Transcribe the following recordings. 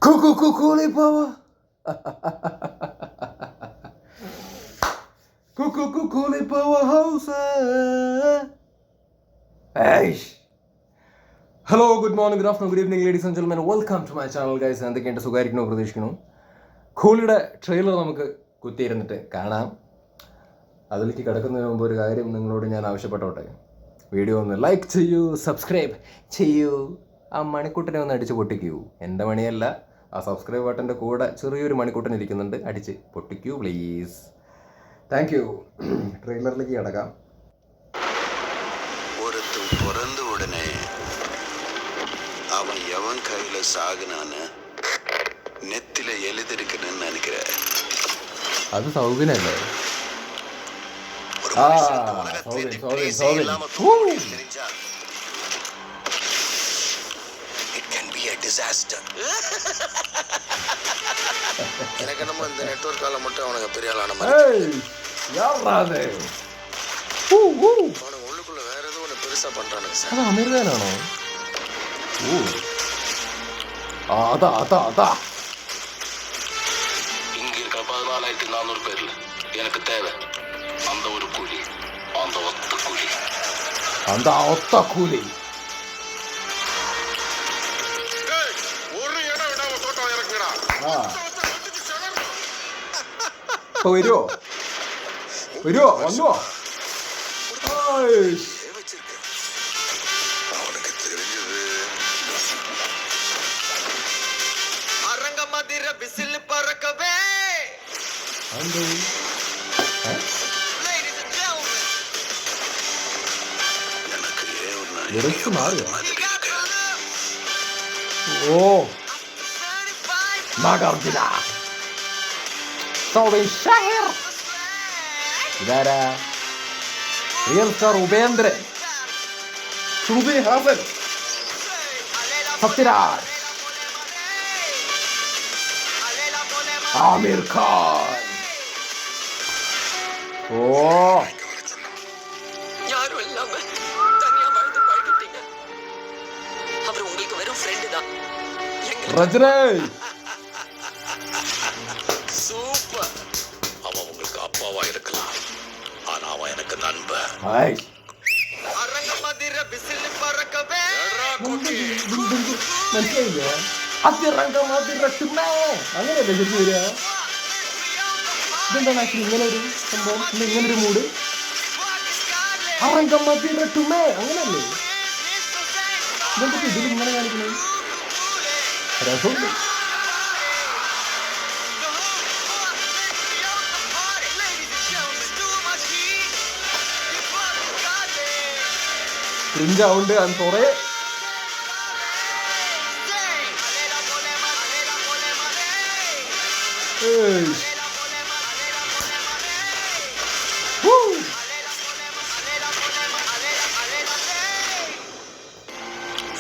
Kukuli power. Kukuli powerhouse. Hey. Hello, good morning, good afternoon, good evening, ladies and gentlemen. Welcome to my channel, guys. എന്തൊക്കെയുണ്ട് സുഖമായിരിക്കണോ പ്രതീക്ഷിക്കണോ? കൂളിയുടെ trailer നമുക്ക് കുത്തിയിരുന്നിട്ട് കാണാം. അതിലേക്ക് കിടക്കുന്നതിന് മുമ്പ് ഒരു കാര്യം നിങ്ങളോട് ഞാൻ ആവശ്യപ്പെട്ടോട്ടെ. വീഡിയോ ഒന്ന് ലൈക്ക് ചെയ്യൂ, സബ്സ്ക്രൈബ് ചെയ്യൂ, ആ മണിക്കൂട്ടിനെ ഒന്ന് അടിച്ച് പൊട്ടിക്കൂ. എൻ്റെ മണിയല്ല, ആ സബ്സ്ക്രൈബ് ബട്ടൻ്റെ കൂടെ ചെറിയൊരു മണിക്കൂട്ടൻ ഇരിക്കുന്നുണ്ട്, അടിച്ച് പൊട്ടിക്കൂ പ്ലീസ്. Thank you. ട്രെയിലറിലേക്ക് കിടക്കാം. ஒருத்தன் பிறந்த உடனே அவன் எவன் கையில சாகுனான்னு நெத்தில எழுதிருக்குன்னு நினைக்கிற. അത് സൗബിനല്ലേ? எனக்கு நம்ம இந்த நெட்வொர்க் கால மட்டும் அவனுக்கு பெரிய ஆளான மாதிரி அவனுக்கு உள்ளுக்குள்ள வேற ஏதோ ஒன்று பெருசா பண்றானுங்க சார். അത് അമീർഖാനാണോ? അതാ അതാ അതാ இங்க இருக்க 14,400 பேர்ல எனக்கு தேவை அந்த ஒரு குழி, அந்த ஒத்த குழி. அந்த ஒத்த கூலி. ஒரு இடம் விடாம தோட்டம் இறக்குடா. ഇപ്പൊ വരുവോ? വരുവോ? വന്നുവോ? அவனுக்கு தெரிஞ்சது அரங்க மதிர விசில் பறக்கவே. എനിക്ക് മാറിയോ? ഓ നാഗാർജുന ഇതാരാ? Real star Upendran, Shruti Haasan, Sathyaraj, Aamir Khan. ഓ யாரும் இல்லாம தனியா வாழ்ந்து பழகிட்டீங்க. அவர் உங்களுக்கு வெறும் ஃப்ரெண்டு தான். ரஜினி சூப்பர். அவன் உங்களுக்கு அப்பாவா இருக்கலாம், ஆனா அவன் எனக்கு நண்பன். ഹായ്. அரங்க மதிர விசில் பறக்கவே. മനസ്സിലായില്ലേ? അതിരംഗം അതിരട്ടുമേ അങ്ങനെയല്ലേ ശരിക്കും വരിക? ഇതെന്താണ് ആക്ച്വലി ഇങ്ങനെ ഒരു സംഭവം, ഇങ്ങനെ ഒരു മൂഡ്? അറങ്കം അതിരട്ടുമേ അങ്ങനെയല്ലേ? ഇതെന്തൊക്കെ ഇതിൽ ഇങ്ങനെ കാണിക്കുന്നത്? രസമുണ്ട്. ക്രിഞ്ചാവുണ്ട്. I am sorry.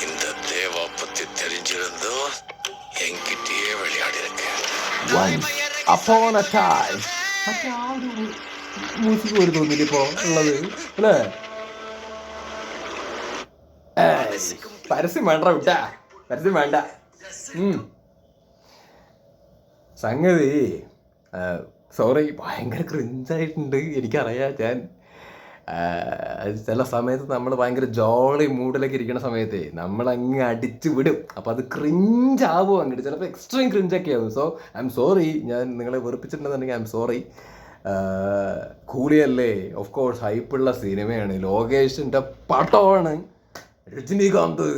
இந்த தேவா பத்தி தெரிஞ்சிருந்தோ என்கிட்டயே விளையாடி இருக்கேன். Once upon a time. മറ്റേ ആ ഒരു മ്യൂസിക് ഒരു തോന്നില്ല ഇപ്പോ ഉള്ളത് അല്ലേ? പരസ്യം വേണ്ട വിട്ടാ, പരസ്യം വേണ്ട. സംഗതി സോറി, ഭയങ്കര ക്രിഞ്ചായിട്ടുണ്ട്. എനിക്കറിയാം. ഞാൻ ചില സമയത്ത് നമ്മൾ ഭയങ്കര ജോളി മൂഡിലൊക്കെ ഇരിക്കുന്ന സമയത്ത് നമ്മളങ്ങ് അടിച്ചു വിടും. അപ്പോൾ അത് ക്രിഞ്ചാവും, അങ്ങോട്ട് ചിലപ്പോൾ എക്സ്ട്രീം ക്രിഞ്ചൊക്കെ ആവും. സോ ഐ എം സോറി, ഞാൻ നിങ്ങളെ വെറുപ്പിച്ചിട്ടുണ്ടെന്നുണ്ടെങ്കിൽ ഐ എം സോറി. കൂലിയല്ലേ, ഓഫ് കോഴ്സ് ഹൈപ്പുള്ള സിനിമയാണ്, ലോകേഷിൻ്റെ പടമാണ്, രജനീകാന്ത്,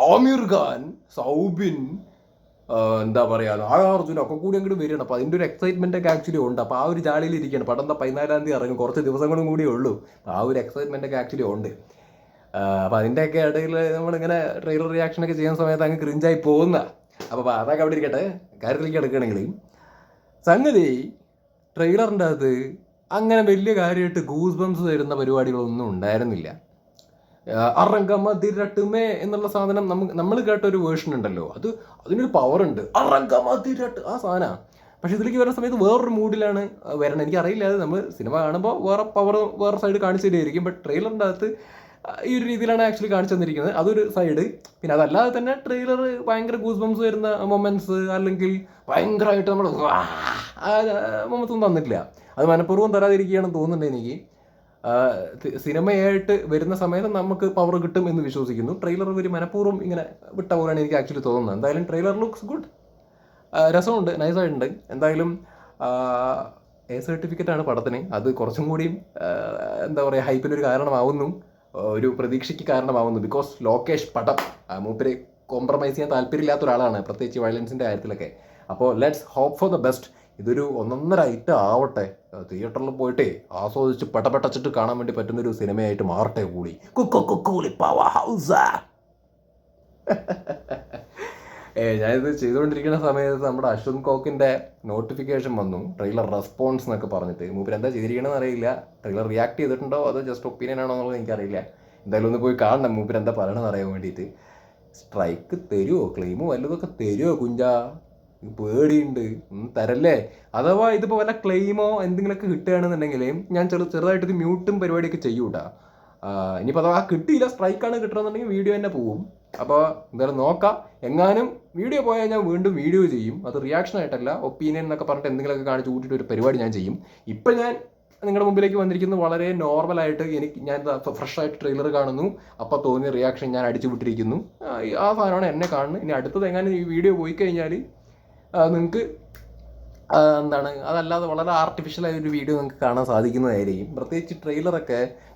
ആമിർ ഖാൻ, സൗബിൻ, എന്താ പറയുക, നാഗാർജുന ഒക്കെ കൂടി അങ്ങോട്ട് വരികയാണ്. അപ്പോൾ അതിൻ്റെ ഒരു എക്സൈറ്റ്മെൻ്റ് ഒക്കെ ആക്ച്വലി ഉണ്ട്. അപ്പോൾ ആ ഒരു ജാളിയിൽ ഇരിക്കുകയാണ്. പടം എന്താ 14-ാം തീയതി ഇറങ്ങും, കുറച്ച് ദിവസങ്ങളും കൂടിയേ ഉള്ളൂ. അപ്പോൾ ആ ഒരു എക്സൈറ്റ്മെൻ്റ് ഒക്കെ ആക്ച്വലി ഉണ്ട്. അപ്പോൾ അതിൻ്റെയൊക്കെ ഇടയിൽ നമ്മളിങ്ങനെ ട്രെയിലർ റിയാക്ഷനൊക്കെ ചെയ്യുന്ന സമയത്ത് അങ്ങ് ക്രിഞ്ചായി പോകുന്ന. അപ്പോൾ അതൊക്കെ അവിടെ ഇരിക്കട്ടെ. കാര്യത്തിലേക്ക് എടുക്കുകയാണെങ്കിൽ സംഗതി ട്രെയിലറിൻ്റെ അകത്ത് അങ്ങനെ വലിയ കാര്യമായിട്ട് ഗൂസ് ബംസ് തരുന്ന പരിപാടികളൊന്നും ഉണ്ടായിരുന്നില്ല. അറങ്കമതിരട്ടുമേ എന്നുള്ള സാധനം നമ്മൾ കേട്ട ഒരു വേർഷൻ ഉണ്ടല്ലോ, അതിനൊരു പവർ ഉണ്ട്. അറങ്കമതിരട്ട് ആ സാധനമാണ്. പക്ഷെ ഇതിലേക്ക് വരുന്ന സമയത്ത് വേറൊരു മൂഡിലാണ് വരണം. എനിക്കറിയില്ല, അത് നമ്മൾ സിനിമ കാണുമ്പോൾ വേറെ പവർ വേറെ സൈഡ് കാണിച്ചു തരുമായിരിക്കും. ബട്ട് ട്രെയിലറിൻ്റെ അകത്ത് ഈ ഒരു രീതിയിലാണ് ആക്ച്വലി കാണിച്ചു തന്നിരിക്കുന്നത്. അതൊരു സൈഡ്. പിന്നെ അതല്ലാതെ തന്നെ ട്രെയിലർ ഭയങ്കര ഗൂസ് ബംസ് വരുന്ന മൊമെന്റ്സ് അല്ലെങ്കിൽ ഭയങ്കരമായിട്ട് നമ്മൾ മൊമെന്റ്സ് ഒന്നും തന്നിട്ടില്ല. അത് മനഃപൂർവ്വം തരാതിരിക്കുകയാണെന്ന് തോന്നുന്നുണ്ട് എനിക്ക്. സിനിമയായിട്ട് വരുന്ന സമയത്ത് നമുക്ക് പവർ കിട്ടും എന്ന് വിശ്വസിക്കുന്നു. ട്രെയിലർ ഒരു മനഃപൂർവ്വം ഇങ്ങനെ വിട്ട പോലെയാണ് എനിക്ക് ആക്ച്വലി തോന്നുന്നത്. എന്തായാലും ട്രെയിലർ ലുക്സ് ഗുഡ്, രസമുണ്ട്, നൈസായിട്ടുണ്ട്. എന്തായാലും എ സർട്ടിഫിക്കറ്റാണ് പടത്തിന്. അത് കുറച്ചും കൂടിയും എന്താ പറയുക ഹൈപ്പിനൊരു കാരണമാവുന്നു, ഒരു പ്രതീക്ഷയ്ക്ക് കാരണമാവുന്നു. ബിക്കോസ് ലോകേഷ് പടം മൂപ്പര് കോംപ്രമൈസ് ചെയ്യാൻ താല്പര്യമില്ലാത്ത ഒരാളാണ്, പ്രത്യേകിച്ച് വയലൻസിൻ്റെ കാര്യത്തിലൊക്കെ. അപ്പോൾ let's hope for the best. ഇതൊരു ഒന്നൊന്നര ഐറ്റം ആവട്ടെ, തിയേറ്ററിൽ പോയിട്ടേ ആസ്വദിച്ച് പെട്ടച്ചിട്ട് കാണാൻ വേണ്ടി പറ്റുന്നൊരു സിനിമയായിട്ട് മാറട്ടെ കൂടി. കൂളി പവർ ഹൗസ്. ഞാനിത് ചെയ്തുകൊണ്ടിരിക്കുന്ന സമയത്ത് നമ്മുടെ അശ്വന്ത് കോക്കിൻ്റെ നോട്ടിഫിക്കേഷൻ വന്നു, ട്രെയിലർ റെസ്പോൺസ് എന്നൊക്കെ പറഞ്ഞിട്ട്. മൂപ്പര് എന്താ ചെയ്തിരിക്കണമെന്ന് അറിയില്ല. ട്രെയിലർ റിയാക്ട് ചെയ്തിട്ടുണ്ടോ അതോ ജസ്റ്റ് ഒപ്പീനിയൻ ആണോ എന്നുള്ളത് എനിക്കറിയില്ല. എന്തായാലും ഒന്ന് പോയി കാണണം മൂപ്പര് എന്താ പറയണമെന്ന് അറിയാൻ വേണ്ടിയിട്ട്. സ്ട്രൈക്ക് തരുമോ, ക്ലെയിമോ വല്ലതൊക്കെ തരുമോ കുഞ്ചാ? പേടിയുണ്ട്, തരല്ലേ? അഥവാ ഇതിപ്പോൾ വല്ല ക്ലെയിമോ എന്തെങ്കിലുമൊക്കെ കിട്ടുകയാണെന്നുണ്ടെങ്കിൽ ഞാൻ ചെറുതായിട്ട് ഇത് മ്യൂട്ടും പരിപാടിയൊക്കെ ചെയ്യൂട്ടാ. ഇനിയിപ്പോൾ അഥവാ കിട്ടിയില്ല, സ്ട്രൈക്കാണ് കിട്ടണമെന്നുണ്ടെങ്കിൽ വീഡിയോ തന്നെ പോവും. അപ്പോൾ എന്തായാലും നോക്കാം. എങ്ങാനും വീഡിയോ പോയാൽ ഞാൻ വീണ്ടും വീഡിയോ ചെയ്യും. അത് റിയാക്ഷൻ ആയിട്ടല്ല, ഒപ്പീനിയൻ എന്നൊക്കെ പറഞ്ഞിട്ട് എന്തെങ്കിലുമൊക്കെ കാണിച്ച് കൂട്ടിയിട്ട് ഒരു പരിപാടി ഞാൻ ചെയ്യും. ഇപ്പം ഞാൻ നിങ്ങളുടെ മുമ്പിലേക്ക് വന്നിരിക്കുന്നത് വളരെ നോർമലായിട്ട്. ഞാൻ ഫ്രഷ് ആയിട്ട് ട്രെയിലർ കാണുന്നു, അപ്പോൾ തോന്നിയ റിയാക്ഷൻ ഞാൻ അടിച്ചു വിട്ടിരിക്കുന്നു. ആ സാധനമാണ് എന്നെ കാണുന്നത്. ഇനി അടുത്തത് എങ്ങാനും ഈ വീഡിയോ പോയി കഴിഞ്ഞാൽ നിങ്ങൾക്ക് എന്താണ് അതല്ലാതെ വളരെ ആർട്ടിഫിഷ്യലായ ഒരു വീഡിയോ നിങ്ങൾക്ക് കാണാൻ സാധിക്കുന്നതായിരിക്കും. പ്രത്യേകിച്ച്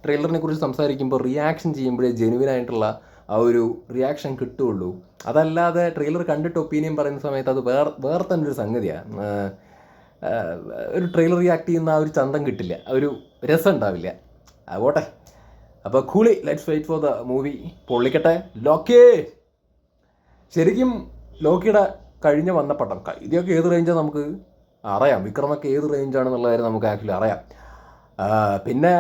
ട്രെയിലറിനെ കുറിച്ച് സംസാരിക്കുമ്പോൾ റിയാക്ഷൻ ചെയ്യുമ്പോഴേ ജെനുവിനായിട്ടുള്ള ആ ഒരു റിയാക്ഷൻ കിട്ടുകയുള്ളൂ. അതല്ലാതെ ട്രെയിലർ കണ്ടിട്ട് ഒപ്പീനിയൻ പറയുന്ന സമയത്ത് അത് വേറെ തന്നെ ഒരു സംഗതിയാണ്. ഒരു ട്രെയിലർ റിയാക്ട് ചെയ്യുന്ന ആ ഒരു ചന്തം കിട്ടില്ല, ആ ഒരു രസം ഉണ്ടാവില്ല. പോട്ടെ. അപ്പോൾ Coolie, let's wait for the movie. പൊള്ളിക്കട്ടെ. ലോക്കി ശരിക്കും ലോക്കിയുടെ കഴിഞ്ഞ വന്ന പടം ഇതൊക്കെ ഏത് റേഞ്ചാണ് നമുക്ക് അറിയാം. വിക്രമൊക്കെ ഏത് റേഞ്ചാണെന്നുള്ള കാര്യം നമുക്ക് ആക്ച്വലി അറിയാം. പിന്നെ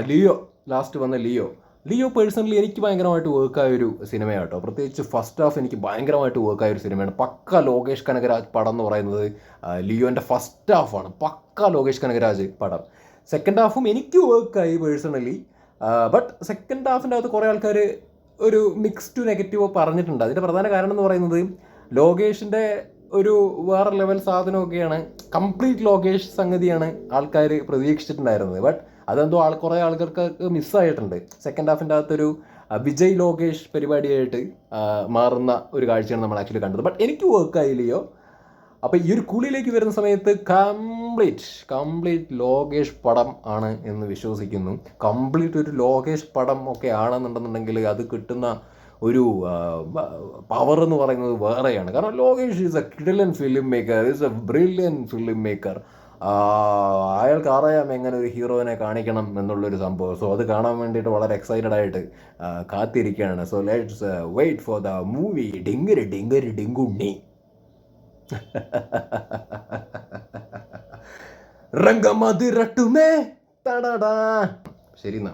ലിയോ, ലാസ്റ്റ് വന്ന ലിയോ പേഴ്സണലി എനിക്ക് ഭയങ്കരമായിട്ട് വർക്കായൊരു സിനിമയാണ് കേട്ടോ. പ്രത്യേകിച്ച് ഫസ്റ്റ് ഹാഫ് എനിക്ക് ഭയങ്കരമായിട്ട് വർക്കായൊരു സിനിമയാണ്. പക്ക ലോകേഷ് കനകരാജ് പടം എന്ന് പറയുന്നത് ലിയോൻ്റെ ഫസ്റ്റ് ഹാഫാണ്. പക്ക ലോകേഷ് കനകരാജ് പടം. സെക്കൻഡ് ഹാഫും എനിക്ക് വർക്കായി പേഴ്സണലി. ബട്ട് സെക്കൻഡ് ഹാഫിൻ്റെ അകത്ത് കുറേ ആൾക്കാർ ഒരു മിക്സ് ടു നെഗറ്റീവ് പറഞ്ഞിട്ടുണ്ട്. അതിൻ്റെ പ്രധാന കാരണം എന്ന് പറയുന്നത് ലോകേഷിൻ്റെ ഒരു വേറെ ലെവൽ സാധനമൊക്കെയാണ്, കംപ്ലീറ്റ് ലോകേഷ് സംഗതിയാണ് ആൾക്കാർ പ്രതീക്ഷിച്ചിട്ടുണ്ടായിരുന്നത്. ബട്ട് അതെന്തോ കുറേ ആൾക്കാർക്ക് മിസ്സായിട്ടുണ്ട്. സെക്കൻഡ് ഹാഫിൻ്റെ അകത്തൊരു വിജയ് ലോകേഷ് പരിപാടിയായിട്ട് മാറുന്ന ഒരു കാഴ്ചയാണ് നമ്മൾ ആക്ച്വലി കണ്ടത്. ബട്ട് എനിക്ക് വർക്കായില്ലയോ. അപ്പോൾ ഈ ഒരു കൂളിയിലേക്ക് വരുന്ന സമയത്ത് കംപ്ലീറ്റ് ലോകേഷ് പടം ആണ് എന്ന് വിശ്വസിക്കുന്നു. കംപ്ലീറ്റ് ഒരു ലോകേഷ് പടം ഒക്കെ ആണെന്നുണ്ടെന്നുണ്ടെങ്കിൽ അത് കിട്ടുന്ന ഒരു പവർ എന്ന് പറയുന്നത് വേറെയാണ്. കാരണം ലോകേഷ് ഈസ് എ കിടിലൻ film maker, is A brilliant film maker. അയാൾക്ക് അറിയാം എങ്ങനെ ഒരു ഹീറോയിനെ കാണിക്കണം എന്നുള്ളൊരു സംഭവം. സോ അത് കാണാൻ വേണ്ടിയിട്ട് വളരെ എക്സൈറ്റഡ് ആയിട്ട് കാത്തിരിക്കുകയാണ്. So let's wait for the movie. ഡിങ്കുണ്ണി. രംഗമതിരട്ടുമേ തടടാ. ശരി എന്നാ.